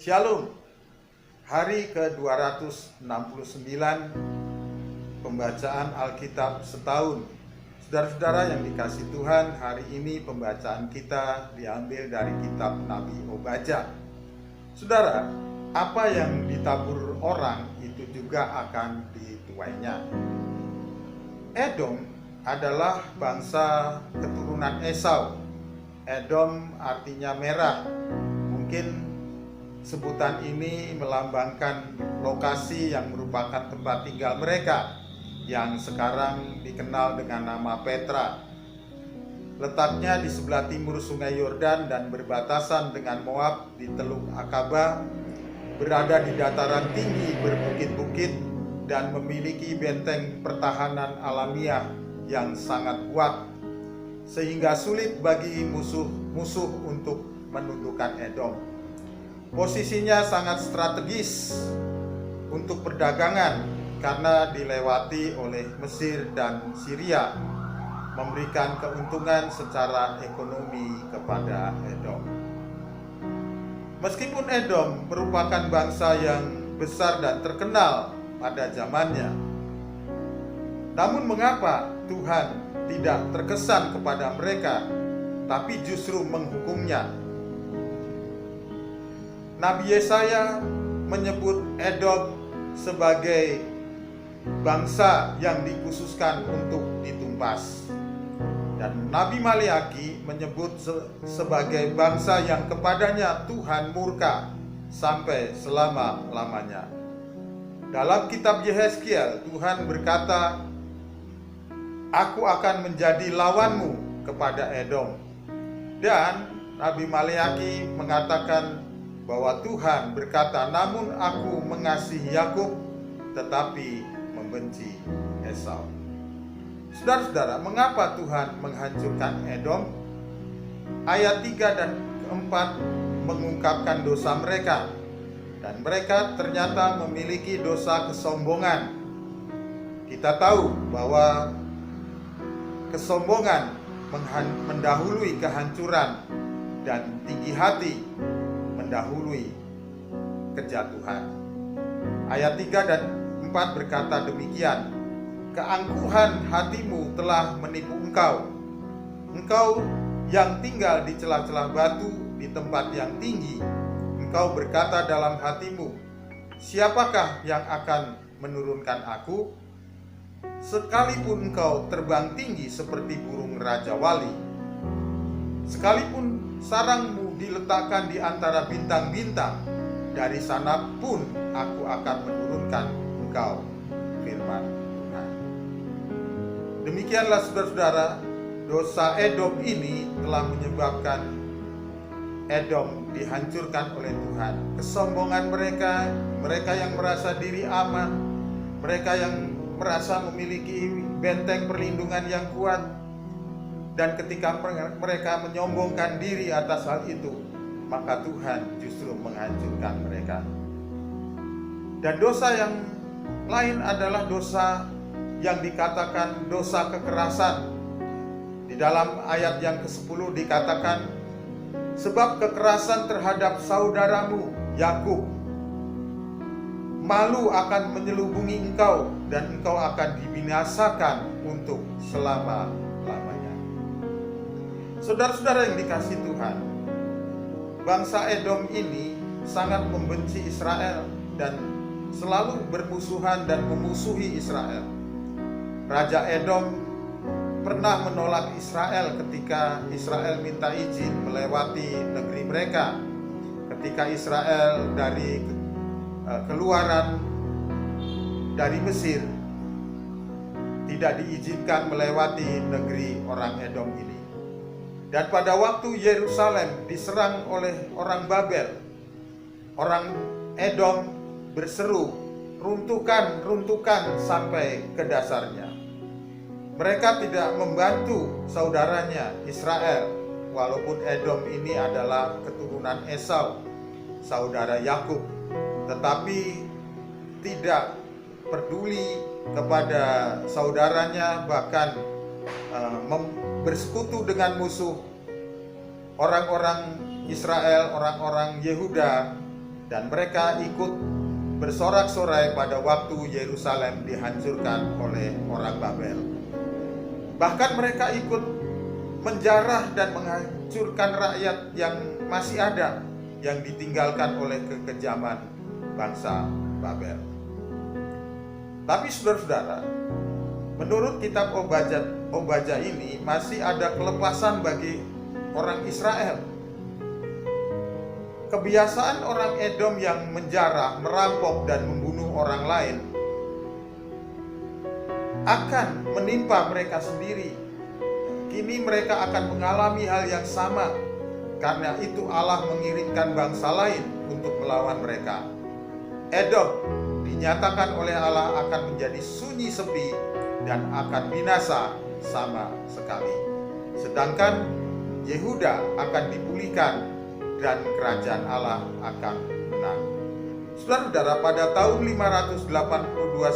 Shalom, hari ke-269 pembacaan Alkitab setahun. Saudara-saudara yang dikasihi Tuhan, hari ini pembacaan kita diambil dari kitab Nabi Obadja. Saudara, apa yang ditabur orang itu juga akan dituainya. Edom adalah bangsa keturunan Esau. Edom artinya merah. Mungkin sebutan ini melambangkan lokasi yang merupakan tempat tinggal mereka yang sekarang dikenal dengan nama Petra. Letaknya di sebelah timur Sungai Yordan dan berbatasan dengan Moab di Teluk Akaba, berada di dataran tinggi berbukit-bukit dan memiliki benteng pertahanan alamiah yang sangat kuat, sehingga sulit bagi musuh-musuh untuk menundukkan Edom. Posisinya sangat strategis untuk perdagangan karena dilewati oleh Mesir dan Syria, memberikan keuntungan secara ekonomi kepada Edom. Meskipun Edom merupakan bangsa yang besar dan terkenal pada zamannya, namun mengapa Tuhan tidak terkesan kepada mereka, tapi justru menghukumnya? Nabi Yesaya menyebut Edom sebagai bangsa yang dikhususkan untuk ditumpas. Dan Nabi Maleaki menyebut sebagai bangsa yang kepadanya Tuhan murka sampai selama-lamanya. Dalam kitab Yehezkiel, Tuhan berkata, "Aku akan menjadi lawanmu kepada Edom." Dan Nabi Maleaki mengatakan bahwa Tuhan berkata, "Namun aku mengasihi Yakub, tetapi membenci Esau." Saudara-saudara, mengapa Tuhan menghancurkan Edom? Ayat 3 dan 4 mengungkapkan dosa mereka, dan mereka ternyata memiliki dosa kesombongan. Kita tahu bahwa kesombongan mendahului kehancuran dan tinggi hati mendahului kejatuhan. Ayat 3 dan 4 berkata demikian, "Keangkuhan hatimu telah menipu engkau. Engkau yang tinggal di celah-celah batu di tempat yang tinggi. Engkau berkata dalam hatimu, siapakah yang akan menurunkan aku? Sekalipun engkau terbang tinggi seperti burung raja wali, sekalipun sarangmu diletakkan di antara bintang-bintang, dari sana pun aku akan menurunkan engkau," firman Tuhan. Demikianlah saudara-saudara, dosa Edom ini telah menyebabkan Edom dihancurkan oleh Tuhan. Kesombongan mereka, mereka yang merasa diri aman, mereka yang merasa memiliki benteng perlindungan yang kuat, dan ketika mereka menyombongkan diri atas hal itu, maka Tuhan justru menghancurkan mereka. Dan dosa yang lain adalah dosa yang dikatakan dosa kekerasan. Di dalam ayat yang ke-10 dikatakan, "Sebab kekerasan terhadap saudaramu Yakub, malu akan menyelubungi engkau, dan engkau akan dibinasakan untuk selama-lamanya." Saudara-saudara yang dikasihi Tuhan, bangsa Edom ini sangat membenci Israel dan selalu bermusuhan dan memusuhi Israel. Raja Edom pernah menolak Israel ketika Israel minta izin melewati negeri mereka. Ketika Israel dari keluaran dari Mesir tidak diizinkan melewati negeri orang Edom ini. Dan pada waktu Yerusalem diserang oleh orang Babel, orang Edom berseru, "Runtuhkan, runtuhkan sampai ke dasarnya." Mereka tidak membantu saudaranya Israel, walaupun Edom ini adalah keturunan Esau, saudara Yakub, tetapi tidak peduli kepada saudaranya, bahkan bersekutu dengan musuh orang-orang Israel, orang-orang Yehuda dan mereka ikut bersorak-sorai pada waktu Yerusalem dihancurkan oleh orang Babel. Bahkan mereka ikut menjarah dan menghancurkan rakyat yang masih ada, yang ditinggalkan oleh kekejaman bangsa Babel. Tapi saudara-saudara, menurut kitab Obadja ini masih ada kelepasan bagi orang Israel. Kebiasaan orang Edom yang menjarah, merampok, dan membunuh orang lain akan menimpa mereka sendiri. Kini mereka akan mengalami hal yang sama. Karena itu Allah mengirimkan bangsa lain untuk melawan mereka. Edom dinyatakan oleh Allah akan menjadi sunyi sepi dan akan binasa sama sekali. Sedangkan Yehuda akan dipulihkan dan kerajaan Allah akan menang. Saudara-saudara, pada tahun 582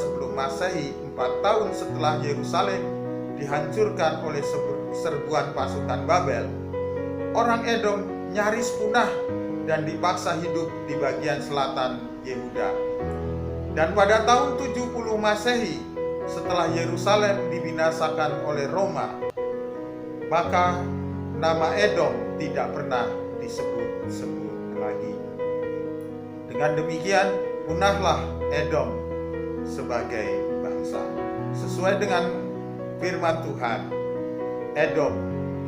sebelum Masehi, 4 tahun setelah Yerusalem dihancurkan oleh serbuan pasukan Babel, orang Edom nyaris punah dan dipaksa hidup di bagian selatan Yehuda. Dan pada tahun 70 Masehi, setelah Yerusalem dibinasakan oleh Roma, maka nama Edom tidak pernah disebut-sebut lagi. Dengan demikian, punahlah Edom sebagai bangsa. Sesuai dengan firman Tuhan, Edom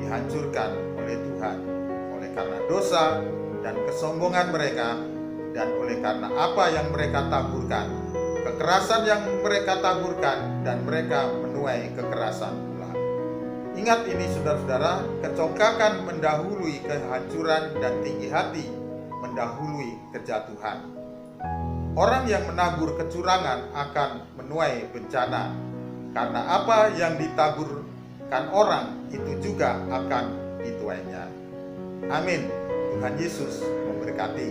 dihancurkan oleh Tuhan oleh karena dosa dan kesombongan mereka, dan oleh karena apa yang mereka taburkan, kekerasan yang mereka taburkan, dan mereka menuai kekerasan pula. Ingat ini saudara-saudara, kecongkakan mendahului kehancuran dan tinggi hati mendahului kejatuhan. Orang yang menabur kecurangan akan menuai bencana, karena apa yang ditaburkan orang itu juga akan dituainya. Amin. Tuhan Yesus memberkati.